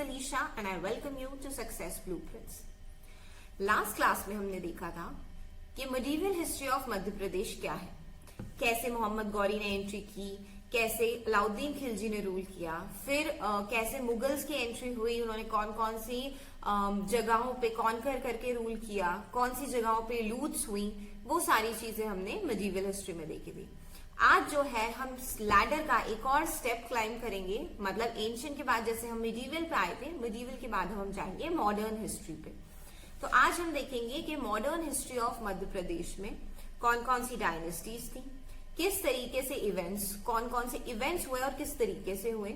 Alisha and I welcome you to Success Blueprints. Last class में हमने देखा था कि medieval history of Madhya Pradesh क्या है, कैसे मोहम्मद गौरी ने एंट्री की, कैसे अलाउद्दीन खिलजी ने रूल किया, फिर कैसे मुगल्स की एंट्री हुई, उन्होंने कौन कौन सी जगहों पे कॉन्कर करके रूल किया, कौन सी जगहों पे लूट्स हुई, वो सारी चीजें हमने medieval हिस्ट्री में देखी थी. आज जो है हम लैडर का एक और स्टेप क्लाइम करेंगे, मतलब एंशियंट के बाद जैसे हम मिडीवल पे आए थे, मिडीवल के बाद हम जाएंगे मॉडर्न हिस्ट्री पे. तो आज हम देखेंगे कि modern history of Madhya Pradesh में कौन कौन सी डायनेस्टीज थी, किस तरीके से इवेंट्स, कौन कौन से इवेंट्स हुए और किस तरीके से हुए.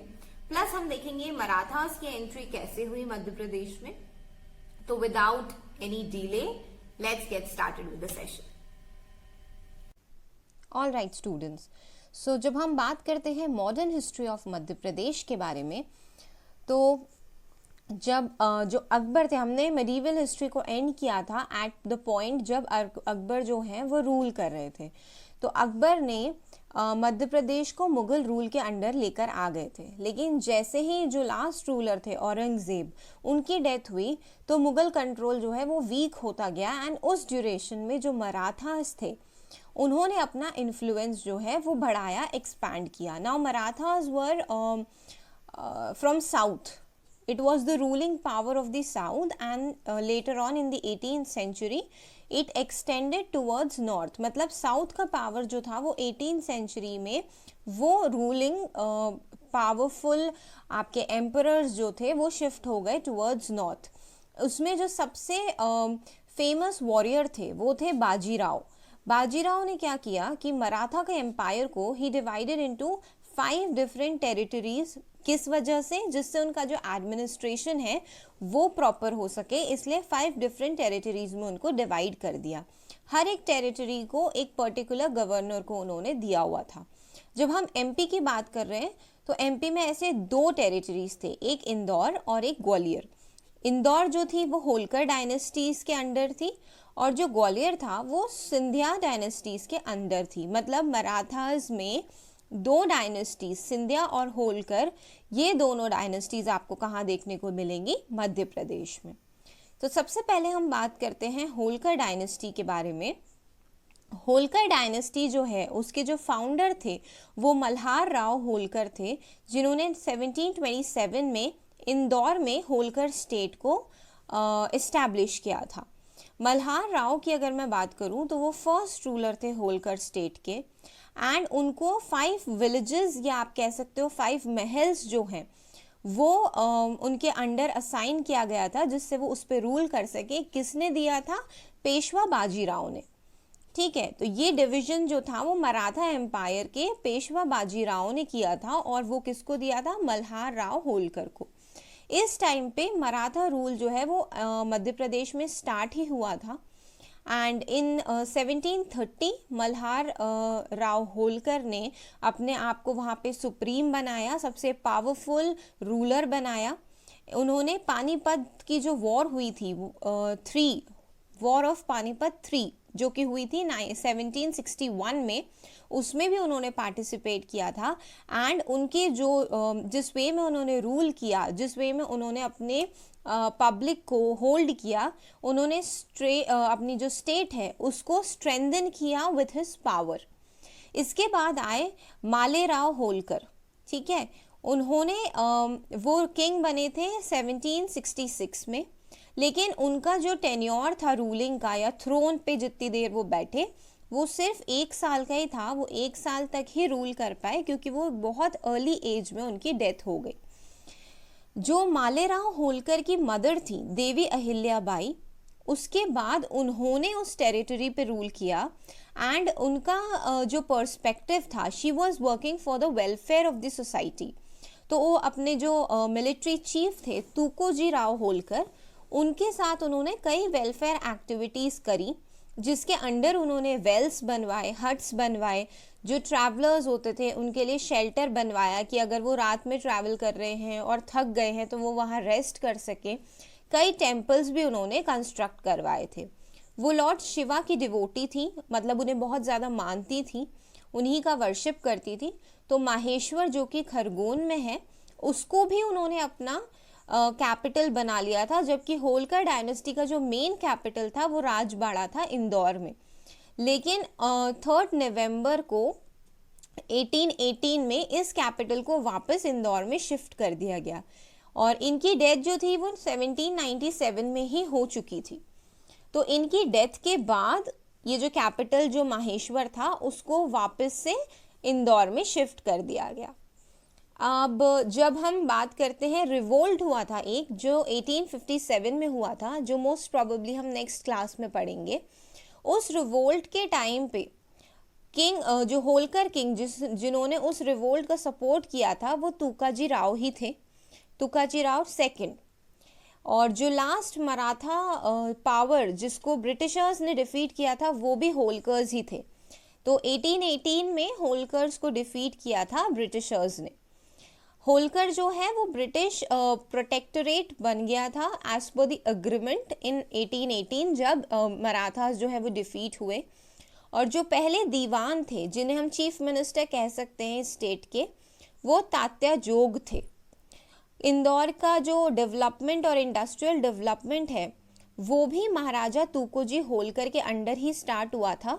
प्लस हम देखेंगे मराठास की एंट्री कैसे हुई मध्य प्रदेश में. तो without any delay let's get started with the session. All right students, so जब हम बात करते हैं modern history of Madhya Pradesh के बारे में, तो जब जो अकबर थे, हमने मेडिवल हिस्ट्री को एंड किया था एट द पॉइंट जब अकबर जो हैं वो रूल कर रहे थे. तो अकबर ने मध्य प्रदेश को मुगल रूल के अंडर लेकर आ गए थे, लेकिन जैसे ही जो लास्ट रूलर थे औरंगजेब, उनकी डेथ हुई तो मुगल कंट्रोल जो है वो वीक होता गया. एंड उस ड्यूरेशन में जो मराठास थे उन्होंने अपना इन्फ्लुएंस जो है वो बढ़ाया, एक्सपैंड किया. Now Marathas were from south, it was the ruling power of the south and later on in the 18th century it extended towards north. मतलब साउथ का पावर जो था वो 18th सेंचुरी में वो रूलिंग पावरफुल आपके एम्परर्स जो थे वो शिफ्ट हो गए टुवर्ड्स नॉर्थ. उसमें जो सबसे फेमस वॉरियर थे वो थे बाजीराव. बाजीराव ने क्या किया कि मराठा के एम्पायर को ही डिवाइडेड इनटू 5 डिफरेंट टेरिटरीज. किस वजह से? जिससे उनका जो एडमिनिस्ट्रेशन है वो प्रॉपर हो सके, इसलिए 5 डिफरेंट टेरिटरीज में उनको डिवाइड कर दिया. हर एक टेरिटरी को एक पर्टिकुलर गवर्नर को उन्होंने दिया हुआ था. जब हम एमपी की बात कर रहे हैं तो एमपी में ऐसे 2 टेरिटरीज थे, एक इंदौर और एक ग्वालियर. इंदौर जो थी वो होलकर डायनेस्टीज के अंडर थी और जो ग्वालियर था वो सिंधिया डायनेस्टीज के अंडर थी. मतलब मराठास में 2 डायनेस्टीज, सिंधिया और होलकर, ये दोनों डायनेस्टीज आपको कहाँ देखने को मिलेंगी? मध्य प्रदेश में. तो सबसे पहले हम बात करते हैं होलकर डायनेस्टी के बारे में. होलकर डायनेस्टी जो है उसके जो फाउंडर थे वो मल्हार राव होलकर थे, जिन्होंने 1727 में इंदौर में होलकर स्टेट को इस्टेब्लिश किया था. मल्हार राव की अगर मैं बात करूं तो वो फर्स्ट रूलर थे होलकर स्टेट के. एंड उनको 5 विलेजेस या आप कह सकते हो 5 महल्स जो हैं वो उनके अंडर असाइन किया गया था, जिससे वो उस पर रूल कर सके. किसने दिया था? पेशवा बाजीराव ने. ठीक है, तो ये डिवीजन जो था वो मराठा एम्पायर के पेशवा बाजीराव ने किया था और वो किसको दिया था? मल्हार राव होलकर को. इस टाइम पे मराठा रूल जो है वो मध्य प्रदेश में स्टार्ट ही हुआ था. एंड इन 1730 मल्हार राव होलकर ने अपने आप को वहाँ पे सुप्रीम बनाया, सबसे पावरफुल रूलर बनाया. उन्होंने पानीपत की जो वॉर हुई थी, 3 वॉर ऑफ पानीपत 3 जो कि हुई थी 1761 में, उसमें भी उन्होंने पार्टिसिपेट किया था. एंड उनके जो जिस वे में उन्होंने रूल किया, जिस वे में उन्होंने अपने पब्लिक को होल्ड किया, उन्होंने अपनी जो स्टेट है उसको स्ट्रेंथन किया विथ हिज पावर. इसके बाद आए मालेराव होलकर. ठीक है, उन्होंने वो किंग बने थे 1766 में, लेकिन उनका जो टेन्योर था रूलिंग का या थ्रोन पे जितनी देर वो बैठे वो सिर्फ 1 साल का ही था. वो 1 साल तक ही रूल कर पाए क्योंकि वो बहुत अर्ली एज में उनकी डेथ हो गई. जो मालेराव होलकर की मदर थी देवी अहिल्याबाई, उसके बाद उन्होंने उस टेरिटरी पे रूल किया. एंड उनका जो पर्सपेक्टिव था, she was working for the welfare of the society. तो वो अपने जो मिलिट्री चीफ थे तुकोजी राव होलकर, उनके साथ उन्होंने कई वेलफेयर एक्टिविटीज़ करी, जिसके अंडर उन्होंने वेल्स बनवाए, हट्स बनवाए. जो ट्रैवलर्स होते थे उनके लिए शेल्टर बनवाया कि अगर वो रात में ट्रैवल कर रहे हैं और थक गए हैं तो वो वहाँ रेस्ट कर सके. कई टेम्पल्स भी उन्होंने कंस्ट्रक्ट करवाए थे. वो लॉर्ड शिवा की डिवोटी थी, मतलब उन्हें बहुत ज़्यादा मानती थी, उन्हीं का वर्शिप करती थी. तो माहेश्वर जो कि खरगोन में है, उसको भी उन्होंने अपना कैपिटल बना लिया था, जबकि होलकर डायनेस्टी का जो मेन कैपिटल था वो राजबाड़ा था इंदौर में। लेकिन 3 नवंबर को 1818 में इस कैपिटल को वापस इंदौर में शिफ्ट कर दिया गया और इनकी डेथ जो थी वो 1797 में ही हो चुकी थी। तो इनकी डेथ के बाद ये जो कैपिटल जो माहेश्वर था उसको वापस से इंदौर में शिफ्ट कर दिया गया। अब जब हम बात करते हैं, रिवोल्ट हुआ था एक जो 1857 में हुआ था, जो मोस्ट प्रोबेबली हम नेक्स्ट क्लास में पढ़ेंगे। उस रिवोल्ट के टाइम पे किंग जो होलकर किंग जिन्होंने उस रिवोल्ट का सपोर्ट किया था वो तुकाजी राव ही थे, तुकाजी राव सेकंड। और जो लास्ट मराठा पावर जिसको ब्रिटिशर्स ने डिफीट किया था वो भी होलकर्स ही थे। तो 1818 में होलकर्स को डिफीट किया था ब्रिटिशर्स ने। होलकर जो है वो ब्रिटिश प्रोटेक्टोरेट बन गया था as per the agreement in 1818 जब मराठास जो है वो डिफीट हुए। और जो पहले दीवान थे जिन्हें हम चीफ मिनिस्टर कह सकते हैं स्टेट के, वो तात्या जोग थे। इंदौर का जो डेवलपमेंट और इंडस्ट्रियल डेवलपमेंट है वो भी महाराजा तुकोजी होलकर के अंडर ही स्टार्ट हुआ था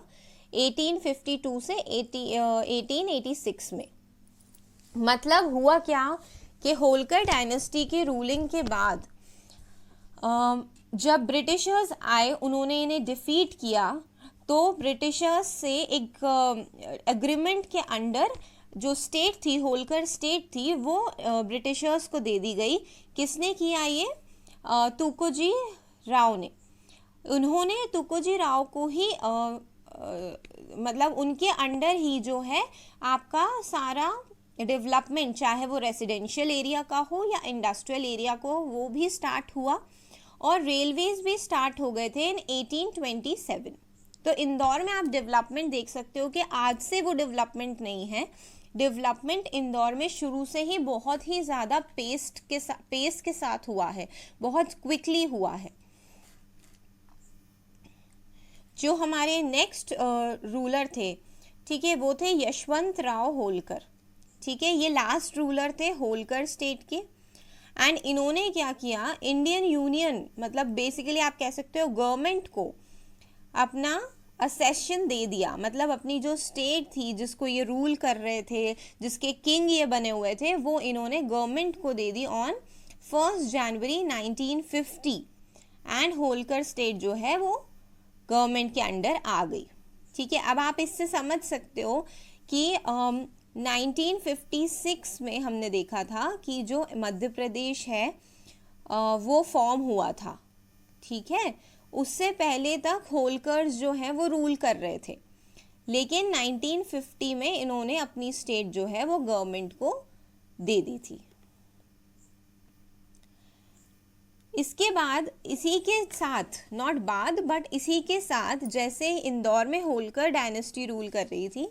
1852 से 1886 में। मतलब हुआ क्या कि होलकर डायनेस्टी के रूलिंग के बाद जब ब्रिटिशर्स आए उन्होंने इन्हें डिफीट किया, तो ब्रिटिशर्स से एक एग्रीमेंट के अंडर जो स्टेट थी, होलकर स्टेट थी, वो ब्रिटिशर्स को दे दी गई। किसने किया ये? तुकोजी राव ने। उन्होंने तुकोजी राव को ही मतलब उनके अंडर ही जो है आपका सारा डेवलपमेंट, चाहे वो रेसिडेंशियल एरिया का हो या इंडस्ट्रियल एरिया को, वो भी स्टार्ट हुआ और रेलवेज भी स्टार्ट हो गए थे इन 1827। तो इंदौर में आप डेवलपमेंट देख सकते हो कि आज से वो डेवलपमेंट नहीं है। डेवलपमेंट इंदौर में शुरू से ही बहुत ही ज़्यादा पेस के साथ हुआ है, बहुत क्विकली हुआ है। जो हमारे नेक्स्ट रूलर थे, ठीक है, वो थे यशवंत राव होलकर। ठीक है, ये लास्ट रूलर थे होलकर स्टेट के। एंड इन्होंने क्या किया, इंडियन यूनियन मतलब बेसिकली आप कह सकते हो गवर्नमेंट को अपना असेशन दे दिया। मतलब अपनी जो स्टेट थी जिसको ये रूल कर रहे थे, जिसके किंग ये बने हुए थे, वो इन्होंने गवर्नमेंट को दे दी on 1 January 1950। And Holkar state जो है वो गवर्नमेंट के अंडर आ गई। ठीक है, अब आप इससे समझ सकते हो कि 1956 में हमने देखा था कि जो मध्य प्रदेश है वो फॉर्म हुआ था। ठीक है, उससे पहले तक होलकर्स जो हैं वो रूल कर रहे थे, लेकिन 1950 में इन्होंने अपनी स्टेट जो है वो गवर्नमेंट को दे दी थी। इसके बाद इसी के साथ, नॉट बाद बट इसी के साथ, जैसे इंदौर में होलकर डायनेस्टी रूल कर रही थी,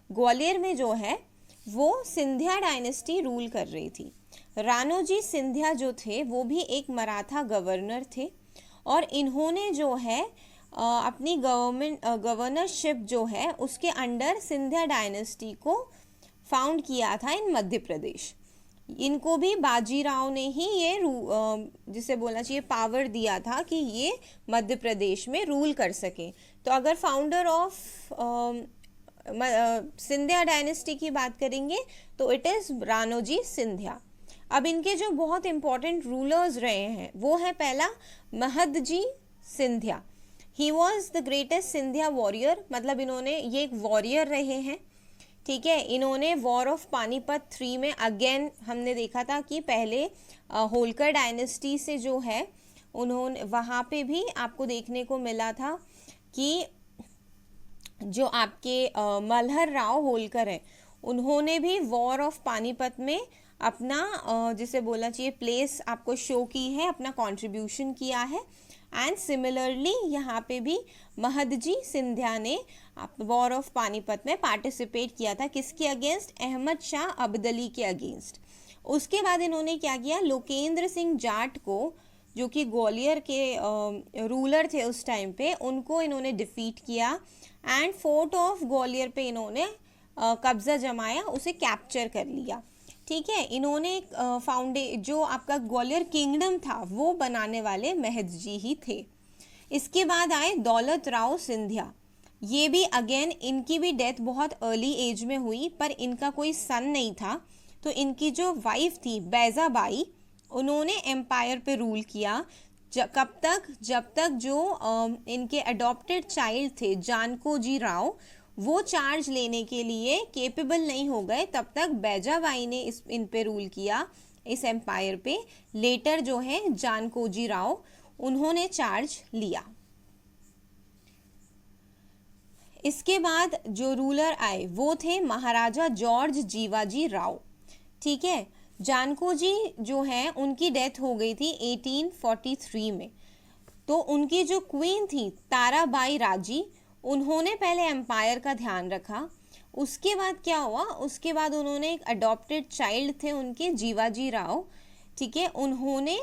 ग्वालियर में जो है वो सिंधिया डायनेस्टी रूल कर रही थी। राणोजी सिंधिया जो थे वो भी एक मराठा गवर्नर थे और इन्होंने जो है अपनी गवर्नरशिप जो है उसके अंडर सिंधिया डायनेस्टी को फाउंड किया था इन मध्य प्रदेश। इनको भी बाजीराव ने ही ये जिसे बोलना चाहिए पावर दिया था कि ये मध्य प्रदेश में रूल कर सके। तो अगर फाउंडर ऑफ सिंधिया डायनेस्टी की बात करेंगे तो इट इज़ राणोजी सिंधिया। अब इनके जो बहुत इंपॉर्टेंट रूलर्स रहे हैं वो है पहला Mahadji Scindia. He was the greatest Scindia warrior, मतलब इन्होंने ये एक वॉरियर रहे हैं। ठीक है, इन्होंने वॉर ऑफ पानीपत 3 में अगेन हमने देखा था कि पहले होलकर डायनेस्टी से जो है उन्होंने वहाँ पे भी आपको देखने को मिला था कि जो आपके मल्हर राव होलकर हैं उन्होंने भी वॉर ऑफ पानीपत में अपना जिसे बोलना चाहिए प्लेस आपको शो की है, अपना कंट्रीब्यूशन किया है। एंड सिमिलरली यहाँ पे भी महदजी सिंधिया ने वॉर ऑफ पानीपत में पार्टिसिपेट किया था। किसके अगेंस्ट? अहमद शाह अब्दली के अगेंस्ट। उसके बाद इन्होंने क्या किया, लोकेंद्र सिंह जाट को, जो कि ग्वालियर के रूलर थे उस टाइम पे, उनको इन्होंने डिफीट किया एंड फोर्ट ऑफ ग्वालियर पे इन्होंने कब्जा जमाया, उसे कैप्चर कर लिया। ठीक है, इन्होंने जो आपका ग्वालियर किंगडम था वो बनाने वाले महद जी ही थे। इसके बाद आए दौलत राव सिंधिया। ये भी अगेन इनकी भी डेथ बहुत अर्ली एज में हुई, पर इनका कोई सन नहीं था। तो इनकी जो वाइफ थी बैजाबाई, उन्होंने एम्पायर पे रूल किया। कब तक? जब तक जो इनके अडॉप्टेड चाइल्ड थे जानको जी राव, वो चार्ज लेने के लिए केपेबल नहीं हो गए, तब तक बैजाबाई ने इन पे रूल किया, इस एम्पायर पे। लेटर जो है जानको जी राव, उन्होंने चार्ज लिया। इसके बाद जो रूलर आए वो थे महाराजा जॉर्ज जीवाजी राव। ठीक है, जानको जी जो है उनकी डेथ हो गई थी 1843 में। तो उनकी जो क्वीन थी ताराबाई राजी, उन्होंने पहले एम्पायर का ध्यान रखा। उसके बाद क्या हुआ, उसके बाद उन्होंने एक अडॉप्टेड चाइल्ड थे उनके जीवाजी राव, ठीक है, उन्होंने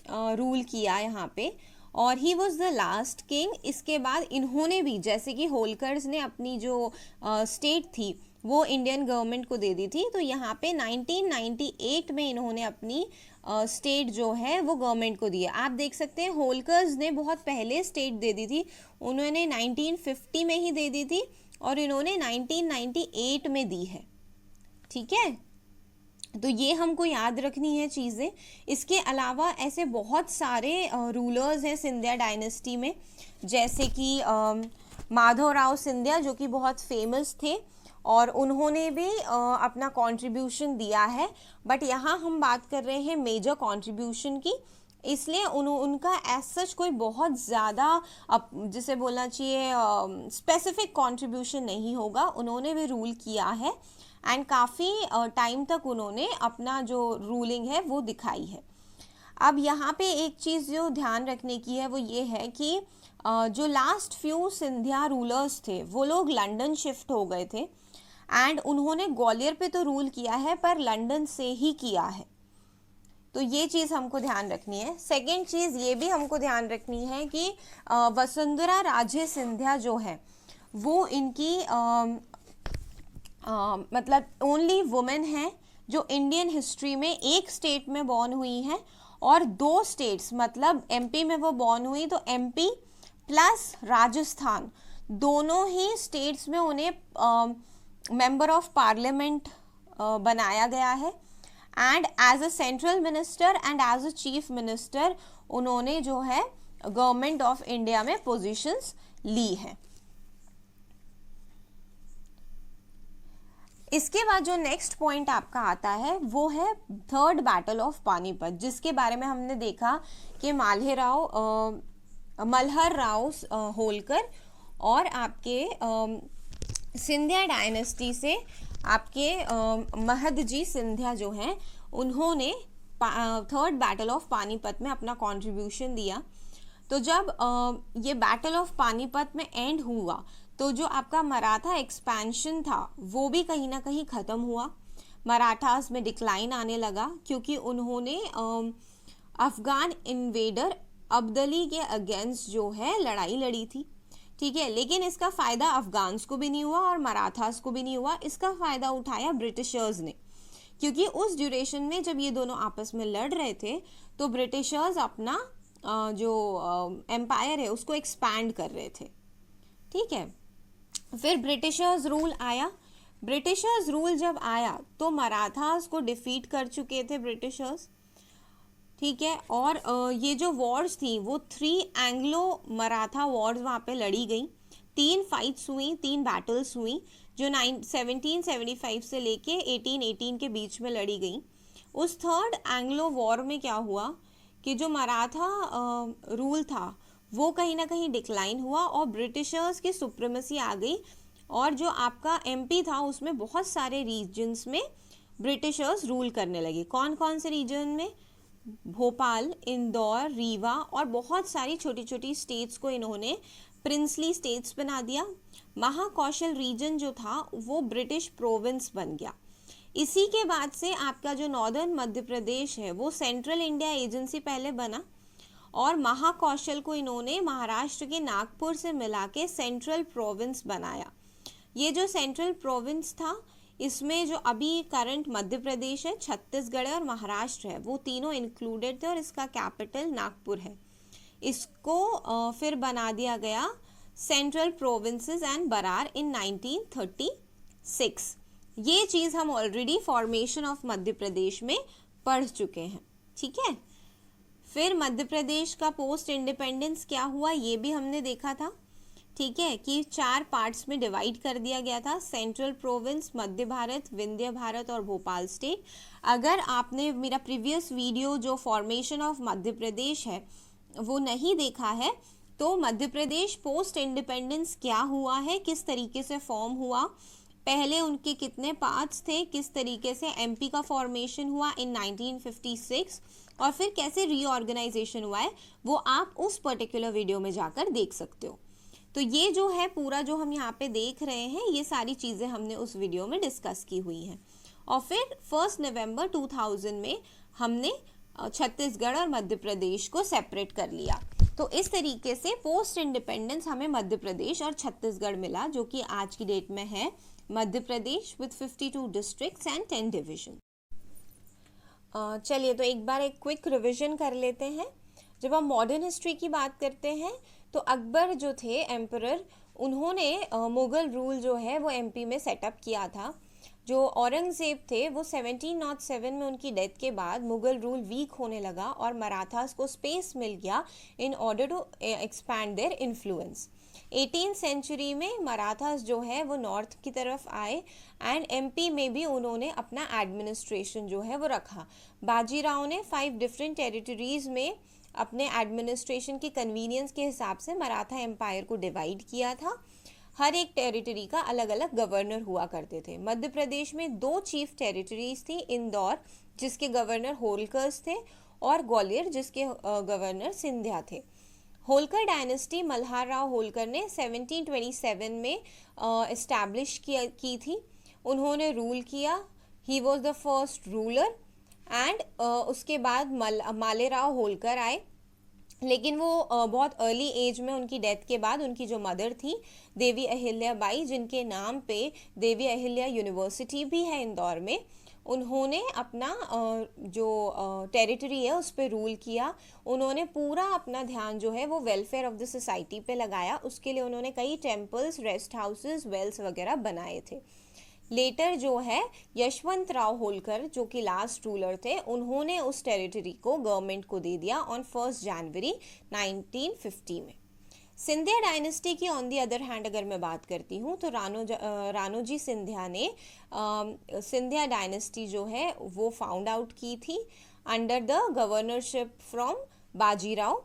रूल किया यहाँ पे, और ही वॉज द लास्ट किंग। इसके बाद इन्होंने भी, जैसे कि होलकर्स ने अपनी जो स्टेट थी वो इंडियन गवर्नमेंट को दे दी थी, तो यहाँ पे 1998 में इन्होंने अपनी स्टेट जो है वो गवर्नमेंट को दी है। आप देख सकते हैं होलकर्स ने बहुत पहले स्टेट दे दी थी, उन्होंने 1950 में ही दे दी थी, और इन्होंने 1998 में दी है। ठीक है, तो ये हमको याद रखनी है चीज़ें। इसके अलावा ऐसे बहुत सारे रूलर्स हैं सिंधिया डायनेस्टी में, जैसे कि माधवराव सिंधिया, जो कि बहुत फेमस थे और उन्होंने भी अपना कंट्रीब्यूशन दिया है। बट यहाँ हम बात कर रहे हैं मेजर कंट्रीब्यूशन की, इसलिए उनका एज सच कोई बहुत ज़्यादा जिसे बोलना चाहिए स्पेसिफिक कंट्रीब्यूशन नहीं होगा। उन्होंने भी रूल किया है एंड काफ़ी टाइम तक उन्होंने अपना जो रूलिंग है वो दिखाई है। अब यहाँ पे एक चीज़ जो ध्यान रखने की है वो ये है कि जो लास्ट फ्यू सिंधिया रूलर्स थे वो लोग लंदन शिफ्ट हो गए थे, एंड उन्होंने ग्वालियर पे तो रूल किया है पर लंदन से ही किया है। तो ये चीज़ हमको ध्यान रखनी है। सेकेंड चीज़ ये भी हमको ध्यान रखनी है कि वसुंधरा राजे सिंधिया जो है वो इनकी मतलब ओनली वुमेन है जो इंडियन हिस्ट्री में एक स्टेट में बॉर्न हुई है, और 2 स्टेट्स मतलब एमपी में वो बॉर्न हुई, तो एमपी प्लस राजस्थान दोनों ही स्टेट्स में उन्हें मेंबर ऑफ पार्लियामेंट बनाया गया है, and as a central minister and as a chief minister उन्होंने जो है गवर्नमेंट ऑफ इंडिया में पोजीशंस ली हैं। इसके बाद जो नेक्स्ट पॉइंट आपका आता है वो है थर्ड बैटल ऑफ पानीपत, जिसके बारे में हमने देखा कि मल्हर राव होलकर और आपके सिंधिया डायनेस्टी से आपके महद जी सिंधिया जो हैं उन्होंने थर्ड बैटल ऑफ पानीपत में अपना कंट्रीब्यूशन दिया। तो जब ये बैटल ऑफ पानीपत में एंड हुआ तो जो आपका मराठा एक्सपेंशन था वो भी कहीं ना कहीं ख़त्म हुआ। मराठास में डिक्लाइन आने लगा क्योंकि उन्होंने अफगान इन्वेडर अब्दली के अगेंस्ट जो है लड़ाई लड़ी थी। ठीक है, लेकिन इसका फ़ायदा अफगान्स को भी नहीं हुआ और मराठास को भी नहीं हुआ। इसका फ़ायदा उठाया ब्रिटिशर्स ने, क्योंकि उस ड्यूरेशन में जब ये दोनों आपस में लड़ रहे थे तो ब्रिटिशर्स अपना जो एम्पायर है उसको एक्सपैंड कर रहे थे। ठीक है, फिर ब्रिटिशर्स रूल आया। ब्रिटिशर्स रूल जब आया तो मराठास को डिफीट कर चुके थे ब्रिटिशर्स। ठीक है, और ये जो वॉर्स थी वो 3 एंग्लो मराठा वॉर्स वहाँ पे लड़ी गई। 3 फाइट्स हुई, 3 बैटल्स हुई जो 1775 से लेके 1818 के बीच में लड़ी गई। उस थर्ड एंग्लो वॉर में क्या हुआ कि जो मराठा रूल था वो कहीं ना कहीं डिक्लाइन हुआ और ब्रिटिशर्स की सुप्रीमेसी आ गई, और जो आपका एमपी था उसमें बहुत सारे रीजन्स में ब्रिटिशर्स रूल करने लगे। कौन कौन से रीजन में? भोपाल, इंदौर, रीवा और बहुत सारी छोटी छोटी स्टेट्स को इन्होंने प्रिंसली स्टेट्स बना दिया। महाकौशल रीजन जो था वो ब्रिटिश प्रोविंस बन गया। इसी के बाद से आपका जो नॉर्दर्न मध्य प्रदेश है वो सेंट्रल इंडिया एजेंसी पहले बना, और महाकौशल को इन्होंने महाराष्ट्र के नागपुर से मिला के सेंट्रल प्रोविंस बनाया। ये जो सेंट्रल प्रोविंस था इसमें जो अभी करंट मध्य प्रदेश है, छत्तीसगढ़ है और महाराष्ट्र है, वो तीनों इंक्लूडेड थे और इसका कैपिटल नागपुर है। इसको फिर बना दिया गया सेंट्रल प्रोविंसेस एंड बरार इन 1936। ये चीज़ हम already formation of Madhya Pradesh में पढ़ चुके हैं, ठीक है। फिर मध्य प्रदेश का पोस्ट इंडिपेंडेंस क्या हुआ ये भी हमने देखा था, ठीक है, कि 4 पार्ट्स में डिवाइड कर दिया गया था, सेंट्रल प्रोविंस, मध्य भारत, विंध्य भारत और भोपाल स्टेट। अगर आपने मेरा प्रीवियस वीडियो जो फॉर्मेशन ऑफ मध्य प्रदेश है वो नहीं देखा है, तो मध्य प्रदेश पोस्ट इंडिपेंडेंस क्या हुआ है, किस तरीके से फॉर्म हुआ, पहले उनके कितने पार्ट्स थे, किस तरीके से एमपी का फॉर्मेशन हुआ इन 1956 और फिर कैसे रीऑर्गेनाइजेशन हुआ है, वो आप उस पर्टिकुलर वीडियो में जाकर देख सकते हो। तो ये जो है पूरा जो हम यहाँ पे देख रहे हैं, ये सारी चीज़ें हमने उस वीडियो में डिस्कस की हुई हैं। और फिर 1 नवंबर 2000 में हमने छत्तीसगढ़ और मध्य प्रदेश को सेपरेट कर लिया। तो इस तरीके से पोस्ट इंडिपेंडेंस हमें मध्य प्रदेश और छत्तीसगढ़ मिला, जो कि आज की डेट में है Madhya Pradesh with 52 districts and 10 division. चलिए तो एक बार एक क्विक रिवीजन कर लेते हैं। जब हम मॉडर्न हिस्ट्री की बात करते हैं तो अकबर जो थे एम्परर, उन्होंने मुग़ल रूल जो है वो एमपी में सेटअप किया था। जो औरंगज़ेब थे वो 1707 में उनकी डेथ के बाद मुग़ल रूल वीक होने लगा और मराठास को स्पेस मिल गया in order to expand their influence. 18th century में मराठास जो है वो नॉर्थ की तरफ आए एंड एमपी में भी उन्होंने अपना एडमिनिस्ट्रेशन जो है वो रखा। बाजीराव ने 5 डिफरेंट टेरिटरीज में अपने एडमिनिस्ट्रेशन के कन्वीनियंस के हिसाब से मराठा एम्पायर को डिवाइड किया था। हर एक टेरिटरी का अलग अलग गवर्नर हुआ करते थे। मध्य प्रदेश में 2 चीफ टेरिटरीज थी, इंदौर जिसके गवर्नर होलकर्स थे और ग्वालियर जिसके गवर्नर सिंधिया थे। होलकर डायनेस्टी मल्हार राव होलकर ने 1727 में इस्टेब्लिश की थी। उन्होंने रूल किया, ही was the first ruler and उसके बाद मालेराव होलकर आए, लेकिन वो बहुत अर्ली एज में उनकी डेथ के बाद उनकी जो मदर थी देवी अहिल्या बाई, जिनके नाम पे देवी अहिल्या यूनिवर्सिटी भी है इंदौर में, उन्होंने अपना जो टेरिटरी है उस पर रूल किया। उन्होंने पूरा अपना ध्यान जो है वो वेलफेयर ऑफ द सोसाइटी पे लगाया। उसके लिए उन्होंने कई टेम्पल्स, रेस्ट हाउसेस, वेल्स वगैरह बनाए थे। लेटर जो है यशवंत राव होलकर जो कि लास्ट रूलर थे, उन्होंने उस टेरिटरी को गवर्नमेंट को दे दिया ऑन 1 जनवरी 1950 में। सिंधिया डायनेस्टी की ऑन दी अदर हैंड अगर मैं बात करती हूँ तो रानोजी सिंधिया ने सिंधिया डायनेस्टी जो है वो फाउंड आउट की थी under the governorship from Bajirao.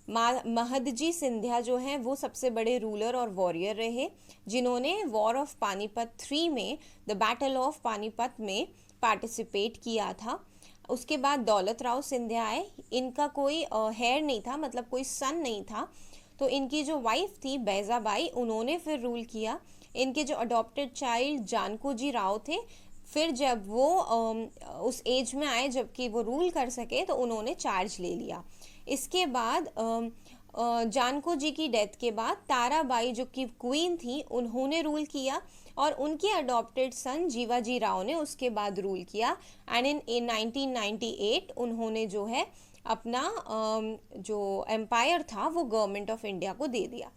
Mahadji Scindia जो हैं वो सबसे बड़े रूलर और वॉरियर रहे, जिन्होंने वॉर ऑफ पानीपत 3 में, द बैटल ऑफ पानीपत में पार्टिसिपेट किया था। उसके बाद दौलत राव सिंधिया आए। इनका कोई हेयर नहीं था, मतलब कोई सन नहीं था, तो इनकी जो वाइफ थी बैजाबाई, उन्होंने फिर रूल किया। इनके जो अडॉप्टेड चाइल्ड जानको जी राव थे, फिर जब वो उस एज में आए जबकि वो रूल कर सके तो उन्होंने चार्ज ले लिया। इसके बाद जानको जी की डेथ के बाद ताराबाई जो कि क्वीन थी, उन्होंने रूल किया और उनके अडॉप्टेड सन जीवाजी राव ने उसके बाद रूल किया एंड इन 1998 उन्होंने जो है अपना जो एम्पायर था वो गवर्नमेंट ऑफ इंडिया को दे दिया।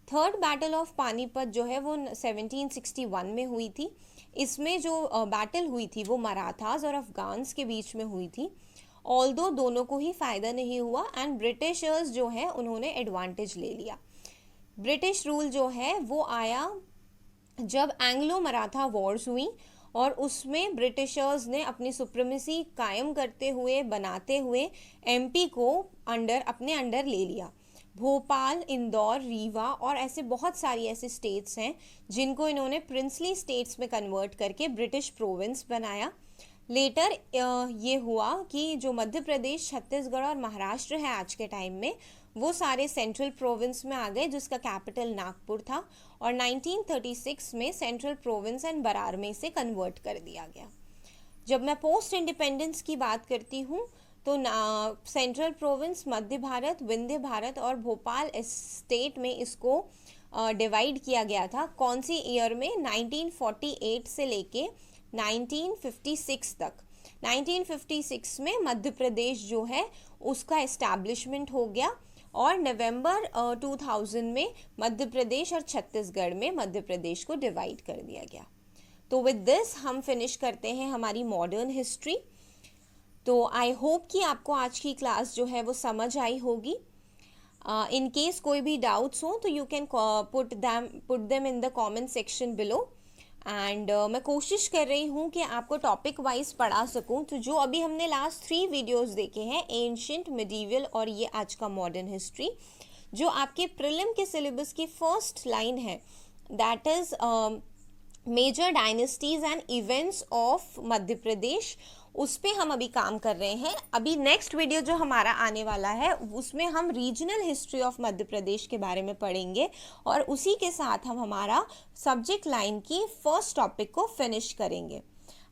थर्ड बैटल ऑफ पानीपत जो है वो 1761 में हुई थी। इसमें जो बैटल हुई थी वो मराठास और अफगान्स के बीच में हुई थी। ऑल्दो दोनों को ही फ़ायदा नहीं हुआ एंड ब्रिटिशर्स जो है उन्होंने एडवांटेज ले लिया। ब्रिटिश रूल जो है वो आया जब एंग्लो मराठा वॉर्स हुई और उसमें ब्रिटिशर्स ने अपनी सुप्रीमेसी कायम करते हुए, बनाते हुए एमपी को अपने अंडर ले लिया। भोपाल, इंदौर, रीवा और ऐसे बहुत सारी ऐसे स्टेट्स हैं जिनको इन्होंने प्रिंसली स्टेट्स में कन्वर्ट करके ब्रिटिश प्रोविंस बनाया। लेटर ये हुआ कि जो मध्य प्रदेश, छत्तीसगढ़ और महाराष्ट्र है आज के टाइम में, वो सारे सेंट्रल प्रोविंस में आ गए जिसका कैपिटल नागपुर था और 1936 में सेंट्रल प्रोविंस एंड बरार में इसे कन्वर्ट कर दिया गया। जब मैं पोस्ट इंडिपेंडेंस की बात करती हूँ तो सेंट्रल प्रोविंस, मध्य भारत, विंध्य भारत और भोपाल स्टेट में इसको डिवाइड किया गया था, कौन सी ईयर में, 1948 से लेके 1956 तक। 1956 में मध्य प्रदेश जो है उसका एस्टैब्लिशमेंट हो गया और नवंबर 2000 में मध्य प्रदेश और छत्तीसगढ़ में मध्य प्रदेश को डिवाइड कर दिया गया। तो विद दिस हम फिनिश करते हैं हमारी मॉडर्न हिस्ट्री। तो आई होप कि आपको आज की क्लास जो है वो समझ आई होगी। इन केस कोई भी डाउट्स हो तो you can put them in the comment section below. And मैं कोशिश कर रही हूँ कि आपको टॉपिक वाइज पढ़ा सकूँ। तो जो अभी हमने लास्ट 3 वीडियोस देखे हैं, एंशिएंट, मिडीवल और ये आज का मॉडर्न हिस्ट्री, जो आपके प्रीलिम के सिलेबस की फर्स्ट लाइन है, that is major dynasties and events of Madhya Pradesh, उस पे हम अभी काम कर रहे हैं। अभी नेक्स्ट वीडियो जो हमारा आने वाला है उसमें हम regional history of Madhya Pradesh के बारे में पढ़ेंगे और उसी के साथ हम हमारा सब्जेक्ट लाइन की फर्स्ट टॉपिक को फिनिश करेंगे।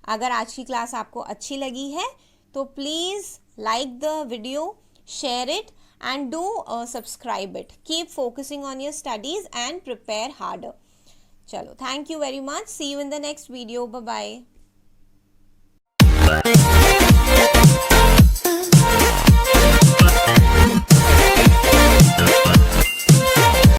अगर आज की क्लास आपको अच्छी लगी है तो please like the video, share it and do subscribe it. Keep focusing on your studies and prepare harder. चलो, thank you very much. See you in the next video. Bye bye.